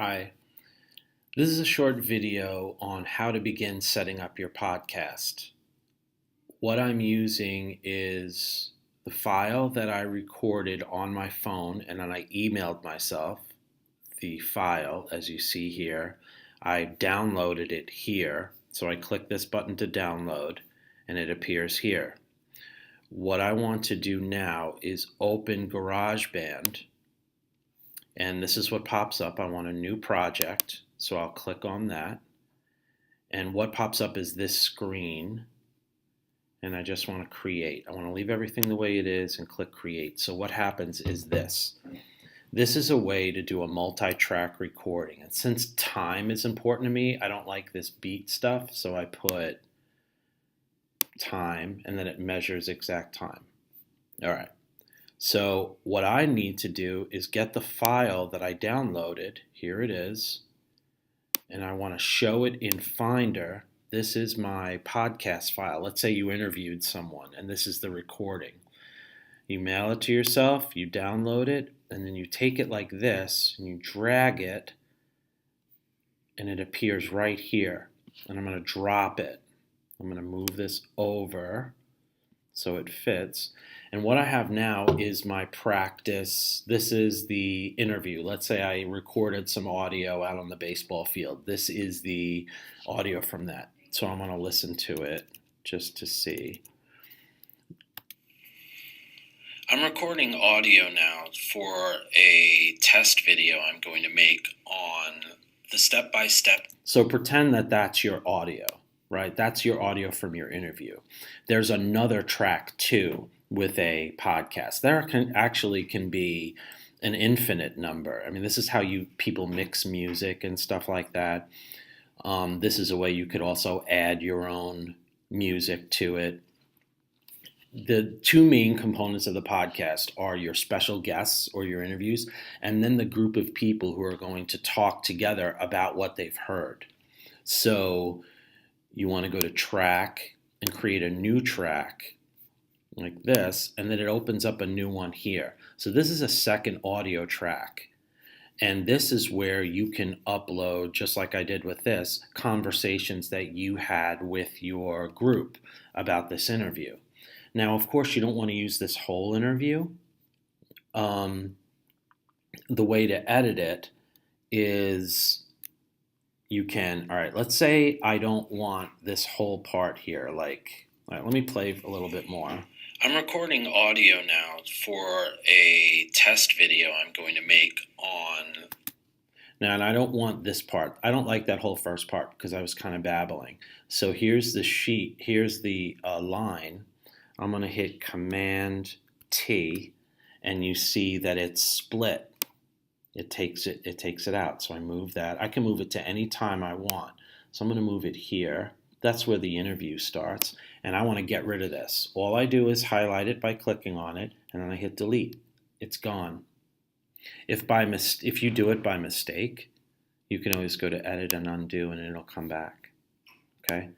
Hi, this is a short video on how to begin setting up your podcast. What I'm using is the file that I recorded on my phone and then I emailed myself the file, as you see here. I downloaded it here, so I click this button to download and it appears here. What I want to do now is open GarageBand. And this is what pops up. I want a new project, so I'll click on that. And what pops up is this screen, and I just want to create. I want to leave everything the way it is and click create. So what happens is this. This is a way to do a multi-track recording. And since time is important to me, I don't like this beat stuff, so I put time, and then it measures exact time. All right. So what I need to do is get the file that I downloaded. Here it is. And I want to show it in Finder. This is my podcast file. Let's say you interviewed someone and this is the recording. You mail it to yourself, you download it, and then you take it like this and you drag it and it appears right here. And I'm going to drop it. I'm going to move this over so it fits. And what I have now is my practice. This is the interview. Let's say I recorded some audio out on the baseball field. This is the audio from that. So I'm going to listen to it just to see. I'm recording audio now for a test video I'm going to make on the step-by-step. So pretend that that's your audio, right? That's your audio from your interview. There's another track too with a podcast. There can be an infinite number. I mean, this is how people mix music and stuff like that. This is a way you could also add your own music to it. The two main components of the podcast are your special guests or your interviews, and then the group of people who are going to talk together about what they've heard. So you want to go to track and create a new track like this, and then it opens up a new one here. So this is a second audio track. And this is where you can upload, just like I did with this, conversations that you had with your group about this interview. Now, of course, you don't want to use this whole interview. The way to edit it is you can, all right, let's say I don't want this whole part here. All right, let me play a little bit more. I'm recording audio now for a test video I'm going to make on. Now, and I don't want this part. I don't like that whole first part because I was kind of babbling. So here's the sheet. Here's the line. I'm going to hit Command T, and you see that it's split. It takes it out. So I move that. I can move it to any time I want. So I'm going to move it here. That's where the interview starts, and I want to get rid of this. All I do is highlight it by clicking on it, and then I hit delete. It's gone. If you do it by mistake, you can always go to edit and undo, and it'll come back. Okay?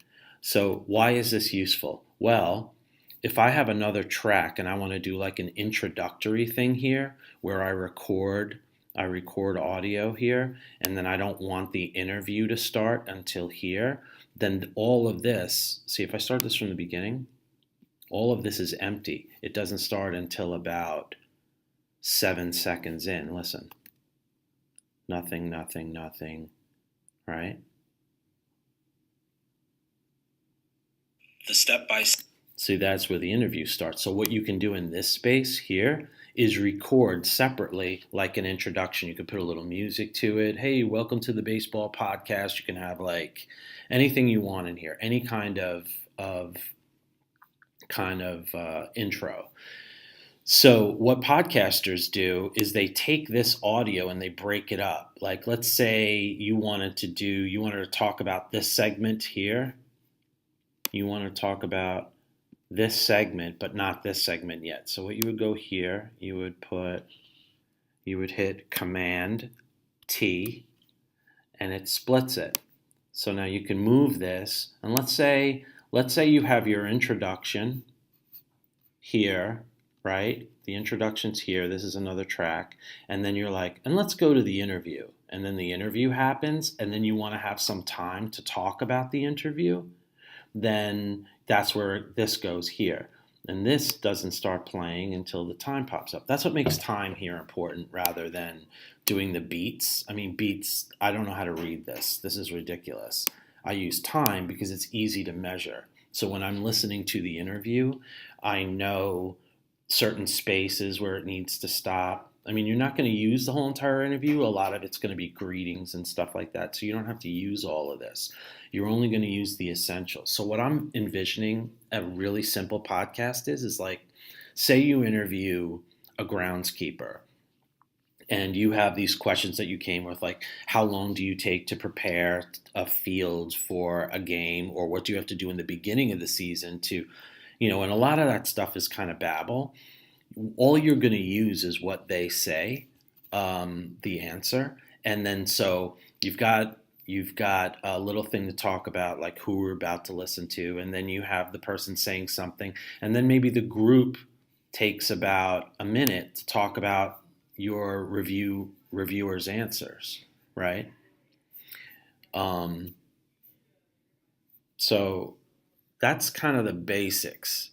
So why is this useful? Well, if I have another track and I want to do like an introductory thing here where I record audio here, and then I don't want the interview to start until here, then all of this, see if I start this from the beginning, all of this is empty. It doesn't start until about 7 seconds in. Listen. Nothing, nothing, nothing, right? The step-by-step. See, that's where the interview starts. So what you can do in this space here is record separately like an introduction. You could put a little music to it. Hey, welcome to the baseball podcast. You can have like anything you want in here, any kind of intro. So what podcasters do is they take this audio and they break it up. Like let's say you wanted to talk about this segment here. You want to talk about this segment, but not this segment yet. So what you would go here, you would hit Command T, and it splits it. So now you can move this, and let's say you have your introduction here, right? The introduction's here. This is another track. And then you're like, and let's go to the interview. And then the interview happens, and then you want to have some time to talk about the interview. Then that's where this goes here. And this doesn't start playing until the time pops up. That's what makes time here important rather than doing the beats. I mean, beats, I don't know how to read this. This is ridiculous. I use time because it's easy to measure. So when I'm listening to the interview, I know certain spaces where it needs to stop. I mean, you're not going to use the whole entire interview. A lot of it's going to be greetings and stuff like that. So you don't have to use all of this. You're only going to use the essentials. So what I'm envisioning a really simple podcast is like, say you interview a groundskeeper and you have these questions that you came with, like how long do you take to prepare a field for a game, or what do you have to do in the beginning of the season to, and a lot of that stuff is kind of babble. All you're going to use is what they say, the answer, and then so you've got a little thing to talk about, like who we're about to listen to, and then you have the person saying something, and then maybe the group takes about a minute to talk about your reviewer's answers, right? Um, so that's kind of the basics.